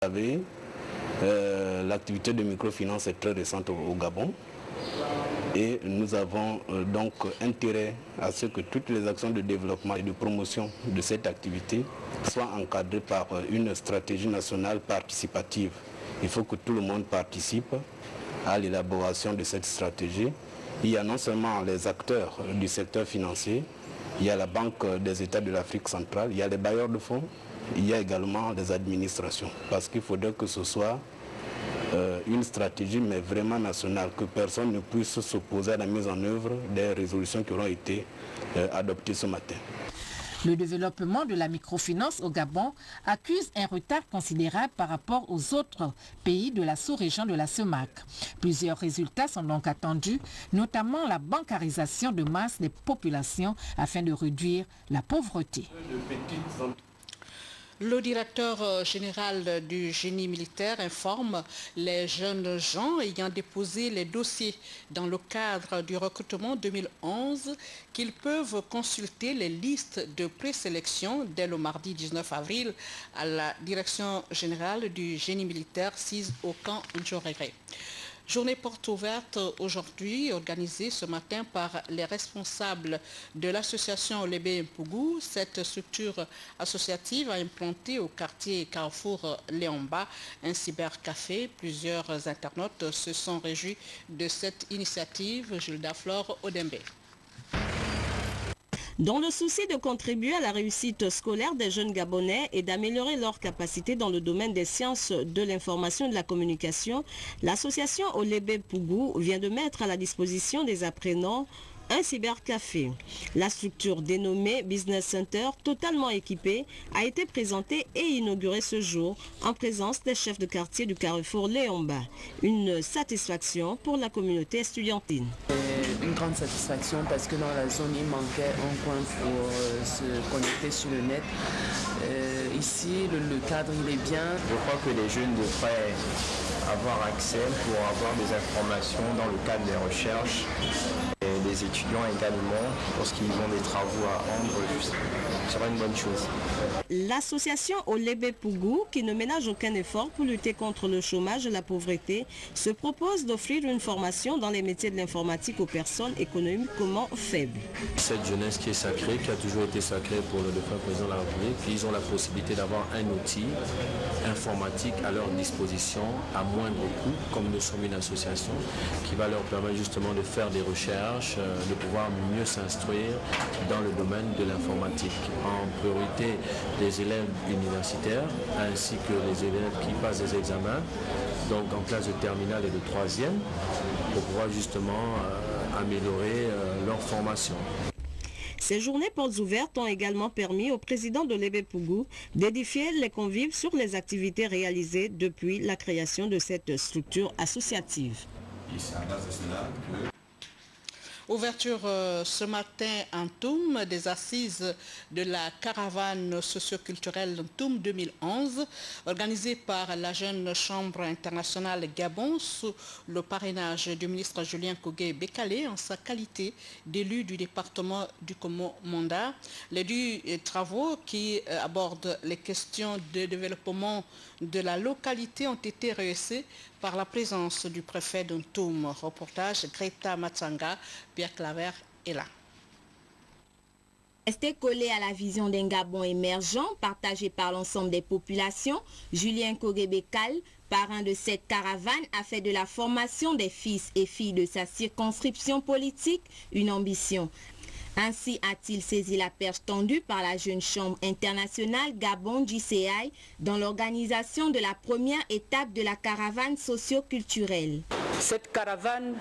savez, l'activité de microfinance est très récente au Gabon. Et nous avons donc intérêt à ce que toutes les actions de développement et de promotion de cette activité soient encadrées par une stratégie nationale participative. Il faut que tout le monde participe à l'élaboration de cette stratégie. Il y a non seulement les acteurs du secteur financier, il y a la Banque des États de l'Afrique centrale, il y a les bailleurs de fonds, il y a également les administrations. Parce qu'il faudrait que ce soit une stratégie mais vraiment nationale, que personne ne puisse s'opposer à la mise en œuvre des résolutions qui auront été adoptées ce matin. Le développement de la microfinance au Gabon accuse un retard considérable par rapport aux autres pays de la sous-région de la CEMAC. Plusieurs résultats sont donc attendus, notamment la bancarisation de masse des populations afin de réduire la pauvreté. Le directeur général du génie militaire informe les jeunes gens ayant déposé les dossiers dans le cadre du recrutement 2011 qu'ils peuvent consulter les listes de présélection dès le mardi 19 avril à la direction générale du génie militaire 6 au camp Njorere. Journée porte ouverte aujourd'hui, organisée ce matin par les responsables de l'association Lébé Mpougou. Cette structure associative a implanté au quartier Carrefour Léomba un cybercafé. Plusieurs internautes se sont réjouis de cette initiative. Jules Daflore, Odembe. Dans le souci de contribuer à la réussite scolaire des jeunes Gabonais et d'améliorer leurs capacités dans le domaine des sciences de l'information et de la communication, l'association Olébé Pougou vient de mettre à la disposition des apprenants un cybercafé. La structure dénommée Business Center, totalement équipée, a été présentée et inaugurée ce jour en présence des chefs de quartier du Carrefour Léomba. Une satisfaction pour la communauté estudiantine. Une grande satisfaction parce que dans la zone il manquait un coin pour se connecter sur le net. Ici le cadre il est bien. Je crois que les jeunes devraient avoir accès pour avoir des informations dans le cadre des recherches. Et les étudiants également, lorsqu'ils ont des travaux à rendre, ce sera une bonne chose. L'association Olébé Pougou, qui ne ménage aucun effort pour lutter contre le chômage et la pauvreté, se propose d'offrir une formation dans les métiers de l'informatique aux personnes économiquement faibles. Cette jeunesse qui est sacrée, qui a toujours été sacrée pour le défunt président de la République, ils ont la possibilité d'avoir un outil informatique à leur disposition à moindre coût, comme nous sommes une association qui va leur permettre justement de faire des recherches, de pouvoir mieux s'instruire dans le domaine de l'informatique. En priorité des élèves universitaires ainsi que les élèves qui passent des examens, donc en classe de terminale et de troisième, pour pouvoir justement améliorer leur formation. Ces journées portes ouvertes ont également permis au président de Lébé Pougou d'édifier les convives sur les activités réalisées depuis la création de cette structure associative. Ouverture ce matin en Toum des assises de la caravane socioculturelle Toum 2011 organisée par la jeune chambre internationale Gabon sous le parrainage du ministre Julien Kogué Bekale en sa qualité d'élu du département du Komo-Manda. Les deux travaux qui abordent les questions de développement de la localité ont été rehaussés par la présence du préfet d'Untoum. Reportage Greta Matsanga, Pierre Claver est là. Rester collé à la vision d'un Gabon émergent partagé par l'ensemble des populations, Julien Kogué Bekale, parrain de cette caravane, a fait de la formation des fils et filles de sa circonscription politique une ambition. Ainsi a-t-il saisi la perche tendue par la jeune chambre internationale Gabon JCI dans l'organisation de la première étape de la caravane socio-culturelle. Cette caravane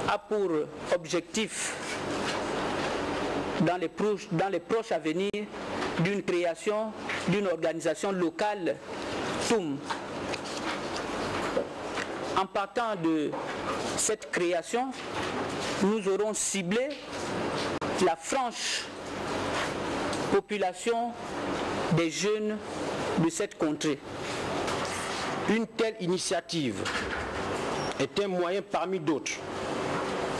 a pour objectif, dans les proches à venir, d'une création d'une organisation locale Toum. En partant de cette création, nous aurons ciblé la franche population des jeunes de cette contrée. Une telle initiative est un moyen parmi d'autres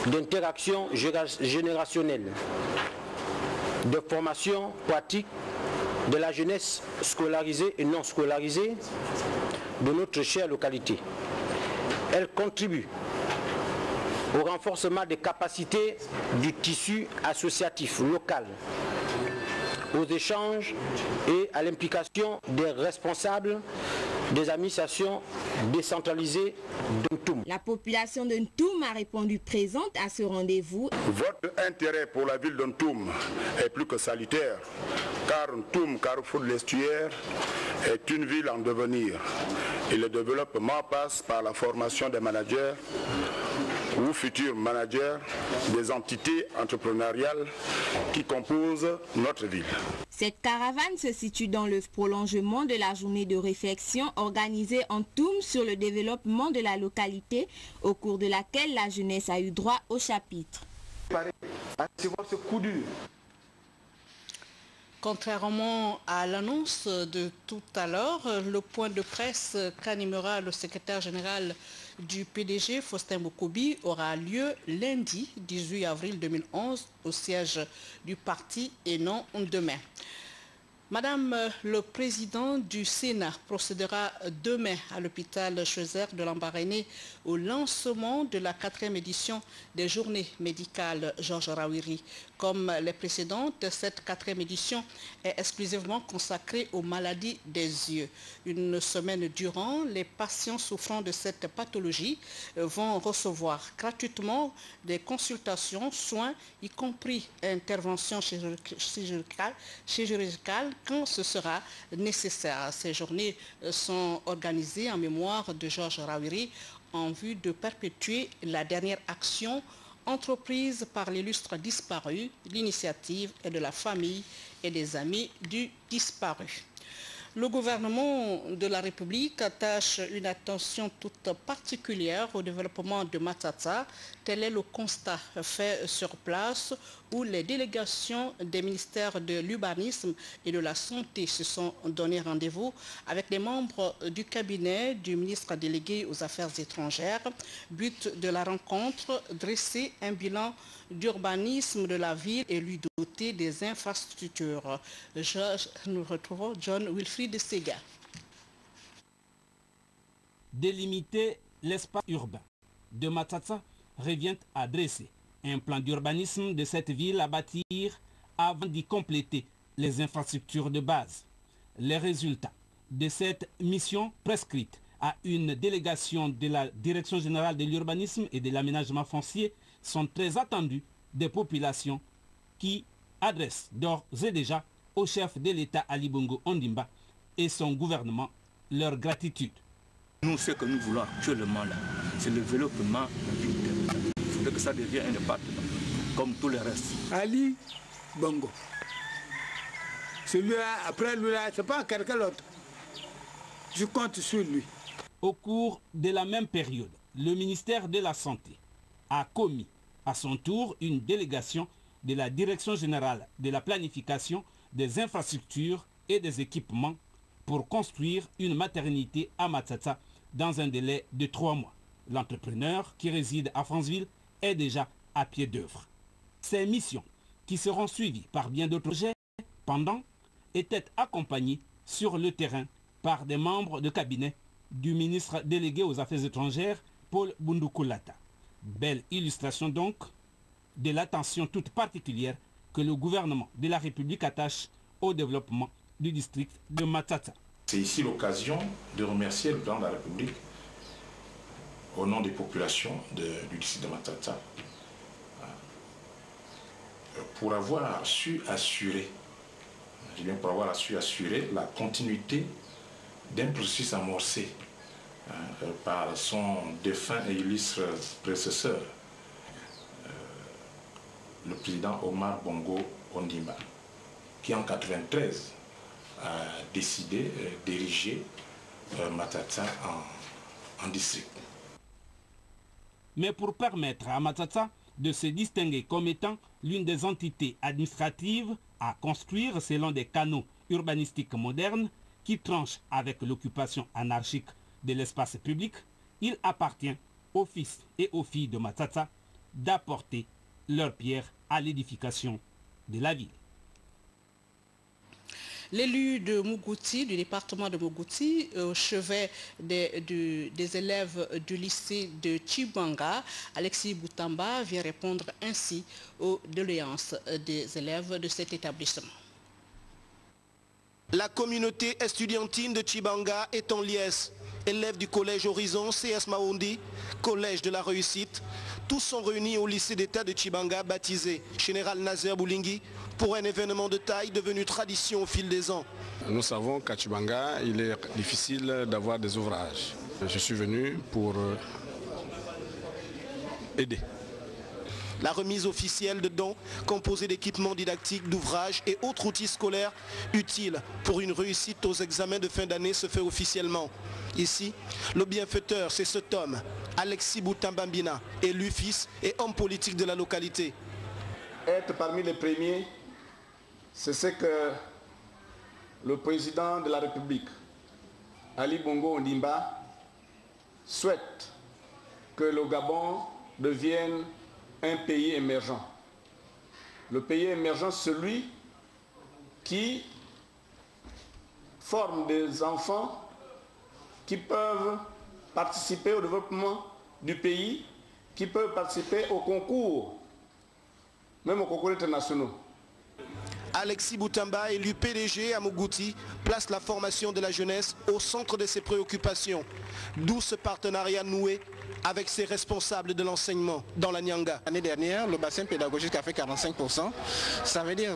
d'interaction générationnelle, de formation pratique de la jeunesse scolarisée et non scolarisée de notre chère localité. Elle contribue au renforcement des capacités du tissu associatif local, aux échanges et à l'implication des responsables des administrations décentralisées d'Ntoum. La population de Ntoum a répondu présente à ce rendez-vous. Votre intérêt pour la ville de Ntoum est plus que salutaire, car Ntoum, carrefour de l'estuaire, est une ville en devenir. Et le développement passe par la formation des managers ou futurs managers des entités entrepreneuriales qui composent notre ville. Cette caravane se situe dans le prolongement de la journée de réflexion organisée en Ntoum sur le développement de la localité, au cours de laquelle la jeunesse a eu droit au chapitre. Contrairement à l'annonce de tout à l'heure, le point de presse qu'animera le secrétaire général du PDG, Faustin Bokobi, aura lieu lundi 18 avril 2011 au siège du parti et non demain. Madame le Président du Sénat procédera demain à l'hôpital Choiseul de Lambaréné au lancement de la 4e édition des journées médicales Georges Rawiri. Comme les précédentes, cette 4e édition est exclusivement consacrée aux maladies des yeux. Une semaine durant, les patients souffrant de cette pathologie vont recevoir gratuitement des consultations, soins, y compris interventions chirurgicales quand ce sera nécessaire. Ces journées sont organisées en mémoire de Georges Rawiri en vue de perpétuer la dernière action entreprise par l'illustre disparu. L'initiative est de la famille et des amis du disparu. Le gouvernement de la République attache une attention toute particulière au développement de Matata. Tel est le constat fait sur place où les délégations des ministères de l'urbanisme et de la santé se sont donné rendez-vous avec les membres du cabinet du ministre délégué aux Affaires étrangères. But de la rencontre, dresser un bilan d'urbanisme de la ville et lui doter des infrastructures. Nous retrouvons John Wilfried Sega. Délimiter l'espace urbain de Matata revient à dresser un plan d'urbanisme de cette ville à bâtir avant d'y compléter les infrastructures de base. Les résultats de cette mission prescrite à une délégation de la Direction générale de l'urbanisme et de l'aménagement foncier sont très attendus des populations qui adressent d'ores et déjà au chef de l'État Ali Bongo Ondimba et son gouvernement leur gratitude. Nous, ce que nous voulons actuellement là, c'est le développement de la ville de Matata. Il faudrait que ça devienne un département, comme tous les restes. Ali Bongo, celui-là, après lui-là, c'est pas quelqu'un d'autre. Je compte sur lui. Au cours de la même période, le ministère de la Santé a commis à son tour une délégation de la Direction générale de la planification des infrastructures et des équipements pour construire une maternité à Matata dans un délai de 3 mois. L'entrepreneur qui réside à Franceville est déjà à pied d'œuvre. Ces missions, qui seront suivies par bien d'autres projets, pendant, étaient accompagnées sur le terrain par des membres de cabinet du ministre délégué aux Affaires étrangères, Paul Bundukulata. Belle illustration donc de l'attention toute particulière que le gouvernement de la République attache au développement du district de Matata. C'est ici l'occasion de remercier le président de la République au nom des populations du district de Matata pour avoir su assurer, la continuité d'un processus amorcé par son défunt et illustre prédécesseur, le président Omar Bongo Ondimba, qui en 1993 a décidé d'ériger Matata en district. Mais pour permettre à Matata de se distinguer comme étant l'une des entités administratives à construire selon des canaux urbanistiques modernes qui tranchent avec l'occupation anarchique de l'espace public, il appartient aux fils et aux filles de Matata d'apporter leur pierre à l'édification de la ville. L'élu de Mougouti, du département de Mougouti, au chevet des élèves du lycée de Tchibanga, Alexis Boutamba, vient répondre ainsi aux doléances des élèves de cet établissement. La communauté estudiantine de Tchibanga est en liesse. Élèves du collège Horizon, CS Maoundi, collège de la réussite, tous sont réunis au lycée d'État de Tchibanga, baptisé Général Nazer Boulingi, pour un événement de taille devenu tradition au fil des ans. Nous savons qu'à Tchibanga, il est difficile d'avoir des ouvrages. Je suis venu pour aider. La remise officielle de dons composée d'équipements didactiques, d'ouvrages et autres outils scolaires utiles pour une réussite aux examens de fin d'année se fait officiellement. Ici, le bienfaiteur, c'est cet homme, Alexis Boutamba Mbina, élu fils et homme politique de la localité. Être parmi les premiers, c'est ce que le président de la République, Ali Bongo Ondimba, souhaite que le Gabon devienne un pays émergent. Le pays émergent, celui qui forme des enfants qui peuvent participer au développement du pays, qui peuvent participer au concours, même aux concours internationaux. Alexis Boutamba, élu PDG à Mougouti, place la formation de la jeunesse au centre de ses préoccupations. D'où ce partenariat noué avec ses responsables de l'enseignement dans la Nyanga. L'année dernière, le bassin pédagogique a fait 45%. Ça veut dire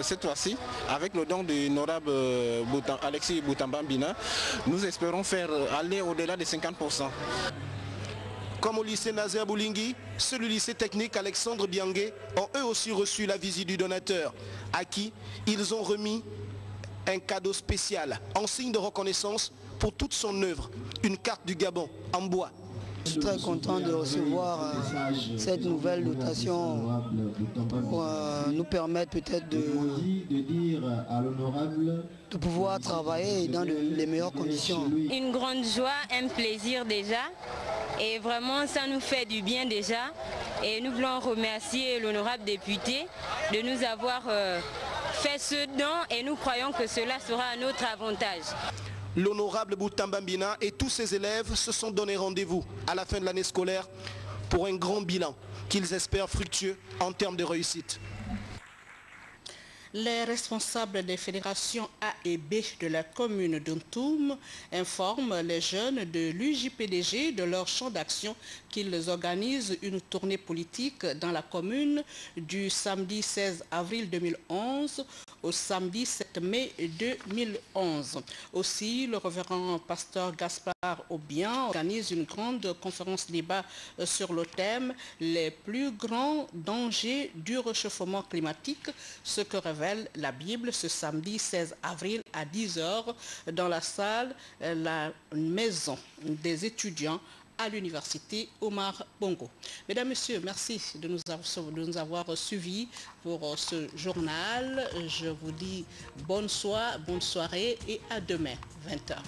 cette fois-ci, avec le don du honorable Alexis Boutamba Mbina, nous espérons faire aller au-delà de 50%. Comme au lycée Nazer Boulingi, ceux du lycée technique Alexandre Biangué ont eux aussi reçu la visite du donateur, à qui ils ont remis un cadeau spécial en signe de reconnaissance pour toute son œuvre, une carte du Gabon en bois. Je suis très content de recevoir cette nouvelle dotation pour nous permettre peut-être de pouvoir travailler dans les meilleures conditions. Une grande joie, un plaisir déjà, et vraiment ça nous fait du bien déjà. Et nous voulons remercier l'honorable député de nous avoir fait ce don et nous croyons que cela sera à notre avantage. L'honorable Boutamba Mbina et tous ses élèves se sont donné rendez-vous à la fin de l'année scolaire pour un grand bilan qu'ils espèrent fructueux en termes de réussite. Les responsables des fédérations A et B de la commune d'Untoum informent les jeunes de l'UJPDG de leur champ d'action qu'ils organisent une tournée politique dans la commune du samedi 16 avril 2011 au samedi 7 mai 2011. Aussi, le révérend pasteur Gaspard Obian organise une grande conférence débat sur le thème « Les plus grands dangers du réchauffement climatique », ce que révèle la Bible ce samedi 16 avril à 10 h dans la salle La Maison des étudiants à l'université Omar Bongo. Mesdames, Messieurs, merci de nous avoir suivis pour ce journal. Je vous dis bonne soirée et à demain, 20 h.